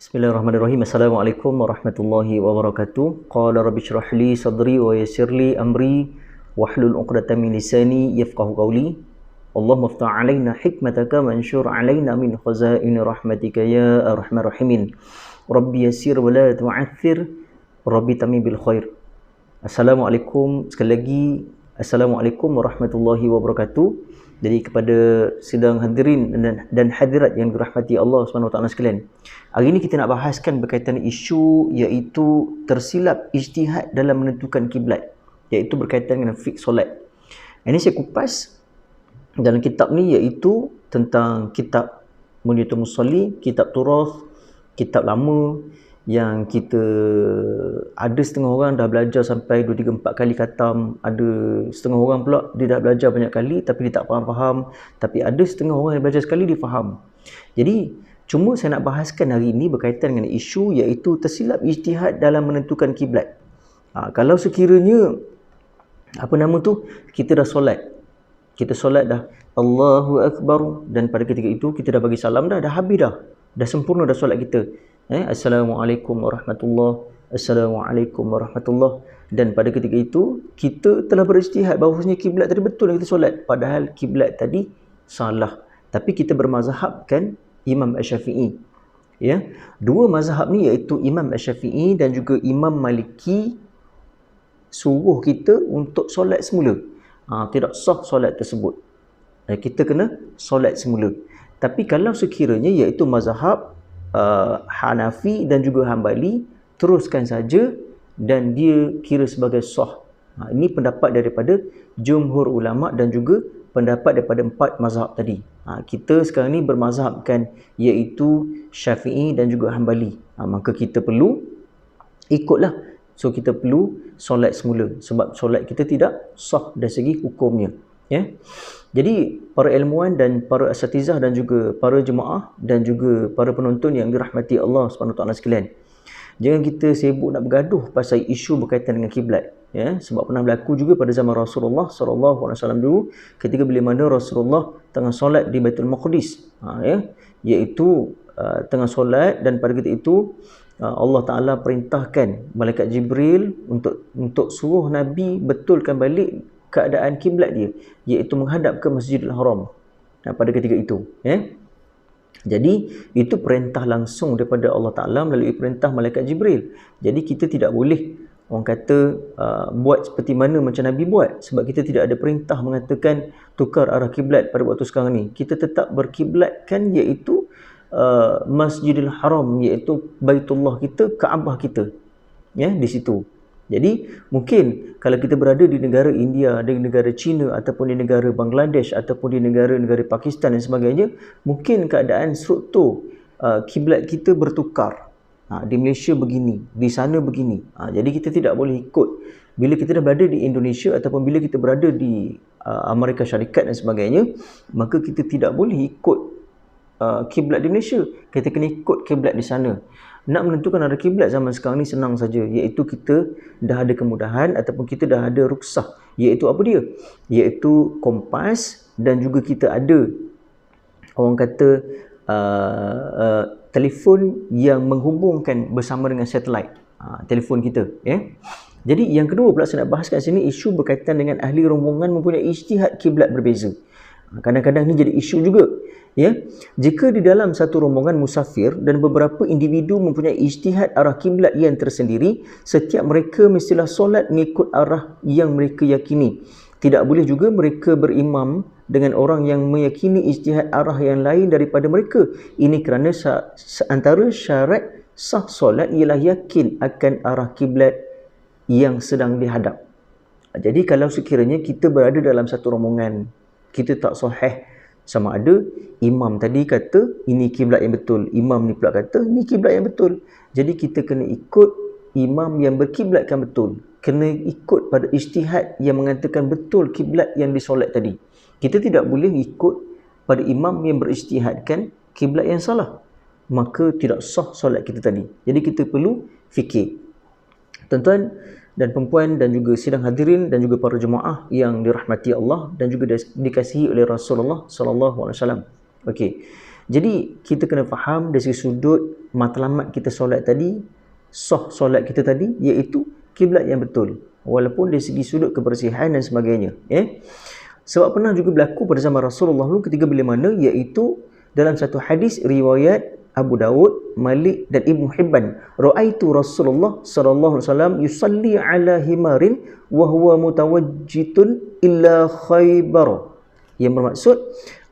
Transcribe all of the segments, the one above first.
Bismillahirrahmanirrahim. Assalamualaikum warahmatullahi wabarakatuh. Qala rabbi shrah li sadri wa yassir li amri wahlul 'uqdatam min lisani yafqahu qawli. Allahumma iftah 'alaina hikmataka wanshur 'alaina min khazaini rahmatika ya arhamar rahimin. Rabbi yassir wa la tu'aththir. Rabbi tamim bil khair. Assalamualaikum sekali lagi. Assalamualaikum warahmatullahi wabarakatuh. Jadi kepada sidang hadirin dan hadirat yang dirahmati Allah SWT sekalian, hari ini kita nak bahaskan berkaitan isu iaitu tersilap ijtihad dalam menentukan kiblat, iaitu berkaitan dengan fiqh solat. Ini saya kupas dalam kitab ni, iaitu tentang kitab Munyatul Musalli, kitab Turath, kitab lama yang kita ada setengah orang dah belajar sampai 2, 3, 4 kali khatam, ada setengah orang pula dia dah belajar banyak kali tapi dia tak faham-faham, tapi ada setengah orang yang belajar sekali dia faham. Jadi cuma saya nak bahaskan hari ini berkaitan dengan isu iaitu tersilap ijtihad dalam menentukan kiblat. Kalau sekiranya kita dah solat, kita solat dah Allahu Akbar, dan pada ketika itu kita dah bagi salam dah habis dah sempurna dah solat kita. Assalamualaikum warahmatullahi, Assalamualaikum warahmatullahi, dan pada ketika itu kita telah berijtihad bahawasanya kiblat tadi betul yang kita solat, padahal kiblat tadi salah. Tapi kita bermazhabkan Imam Asy-Syafi'i. Ya, dua mazhab ni iaitu Imam Asy-Syafi'i dan juga Imam Maliki suruh kita untuk solat semula. Tidak sah solat tersebut. Kita kena solat semula. Tapi kalau sekiranya iaitu mazhab Hanafi dan juga Hambali, teruskan saja dan dia kira sebagai sah. Ini pendapat daripada jumhur ulama dan juga pendapat daripada 4 mazhab tadi. Kita sekarang ni bermazhabkan iaitu Syafi'i dan juga Hambali. Maka kita perlu ikutlah. So kita perlu solat semula sebab solat kita tidak sah dari segi hukumnya. Ya. Jadi para ilmuwan dan para asatizah dan juga para jemaah dan juga para penonton yang dirahmati Allah SWT sekalian, jangan kita sibuk nak bergaduh pasal isu berkaitan dengan kiblat. Ya, sebab pernah berlaku juga pada zaman Rasulullah SAW dulu, ketika bila mana Rasulullah tengah solat di Baitul Maqdis, iaitu tengah solat, dan pada ketika itu Allah Ta'ala perintahkan malaikat Jibril untuk suruh Nabi betulkan balik keadaan kiblat dia, iaitu menghadap ke Masjidil Haram pada ketika itu. Jadi itu perintah langsung daripada Allah Ta'ala melalui perintah malaikat Jibril. Jadi kita tidak boleh orang kata buat seperti mana macam Nabi buat, sebab kita tidak ada perintah mengatakan tukar arah kiblat pada waktu sekarang ni. Kita tetap berkiblatkan iaitu Masjidil Haram, iaitu Baitullah kita, Kaabah kita, di situ. Jadi mungkin kalau kita berada di negara India, di negara China, ataupun di negara Bangladesh, ataupun di negara-negara Pakistan dan sebagainya, mungkin keadaan struktur kiblat kita bertukar. Di Malaysia begini, di sana begini. Jadi kita tidak boleh ikut. Bila kita dah berada di Indonesia ataupun bila kita berada di Amerika Syarikat dan sebagainya, maka kita tidak boleh ikut kiblat di Malaysia. Kita kena ikut kiblat di sana. Nak menentukan arah kiblat zaman sekarang ni senang saja, iaitu kita dah ada kemudahan ataupun kita dah ada ruksah, iaitu apa dia? Iaitu kompas, dan juga kita ada orang kata telefon yang menghubungkan bersama dengan satelit, telefon kita. Jadi yang kedua pula saya nak bahaskan sini, isu berkaitan dengan ahli rombongan mempunyai ijtihad kiblat berbeza. Kadang-kadang ni jadi isu juga. Jika di dalam satu rombongan musafir dan beberapa individu mempunyai ijtihad arah kiblat yang tersendiri, setiap mereka mestilah solat mengikut arah yang mereka yakini. Tidak boleh juga mereka berimam dengan orang yang meyakini ijtihad arah yang lain daripada mereka. Ini kerana antara syarat sah solat ialah yakin akan arah kiblat yang sedang dihadap. Jadi kalau sekiranya kita berada dalam satu rombongan, kita tak sahih, sama ada imam tadi kata ini kiblat yang betul, imam ni pula kata ini kiblat yang betul. Jadi kita kena ikut imam yang berkiblatkan betul, kena ikut pada ijtihad yang mengatakan betul kiblat yang disolat tadi. Kita tidak boleh ikut pada imam yang berijtihadkan kiblat yang salah, maka tidak sah solat kita tadi. Jadi kita perlu fikir. Tuan-tuan dan perempuan dan juga sidang hadirin dan juga para jemaah yang dirahmati Allah dan juga dikasihi oleh Rasulullah sallallahu alaihi wasallam. Okey. Jadi kita kena faham dari segi sudut matlamat kita solat tadi, sah solat kita tadi, iaitu kiblat yang betul. Walaupun dari segi sudut kebersihan dan sebagainya. Sebab pernah juga berlaku pada zaman Rasulullah dulu ketika bila mana, iaitu dalam satu hadis riwayat Abu Daud, Malik dan Ibnu Hibban, ra'aitu Rasulullah sallallahu alaihi wasallam yusalli ala himarin wa huwa mutawajjitun illa Khaybar. Yang bermaksud,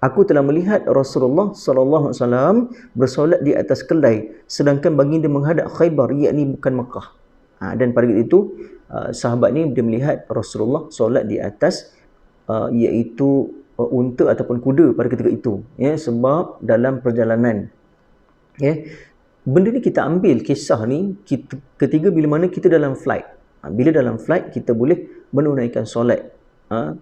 aku telah melihat Rasulullah sallallahu alaihi wasallam bersolat di atas kedai sedangkan baginda menghadap Khaybar, yakni bukan Mekah. Dan pada itu sahabat ni dia melihat Rasulullah solat di atas iaitu unta ataupun kuda pada ketika itu, sebab dalam perjalanan. Benda ni kita ambil kisah ni ketika bila mana kita dalam flight. Bila dalam flight kita boleh menunaikan solat.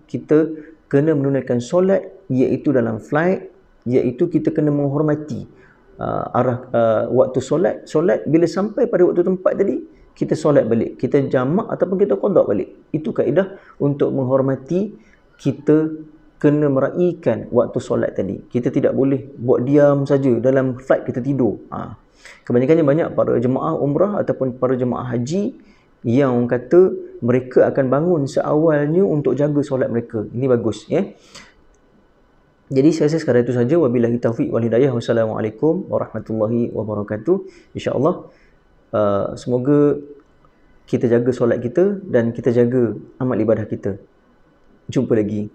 Kita kena menunaikan solat iaitu dalam flight, iaitu kita kena menghormati waktu solat bila sampai pada waktu tempat tadi kita solat balik, kita jamak ataupun kita qada balik. Itu kaedah untuk menghormati. Kita kena meraihkan waktu solat tadi. Kita tidak boleh buat diam saja dalam flight kita tidur. Kebanyakannya banyak para jemaah umrah ataupun para jemaah haji yang orang kata mereka akan bangun seawalnya untuk jaga solat mereka. Ini bagus, Jadi saya rasa sekadar itu saja. Wabillahi taufiq wal hidayah. Wassalamualaikum warahmatullahi wabarakatuh. InsyaAllah semoga kita jaga solat kita dan kita jaga amal ibadah kita. Jumpa lagi.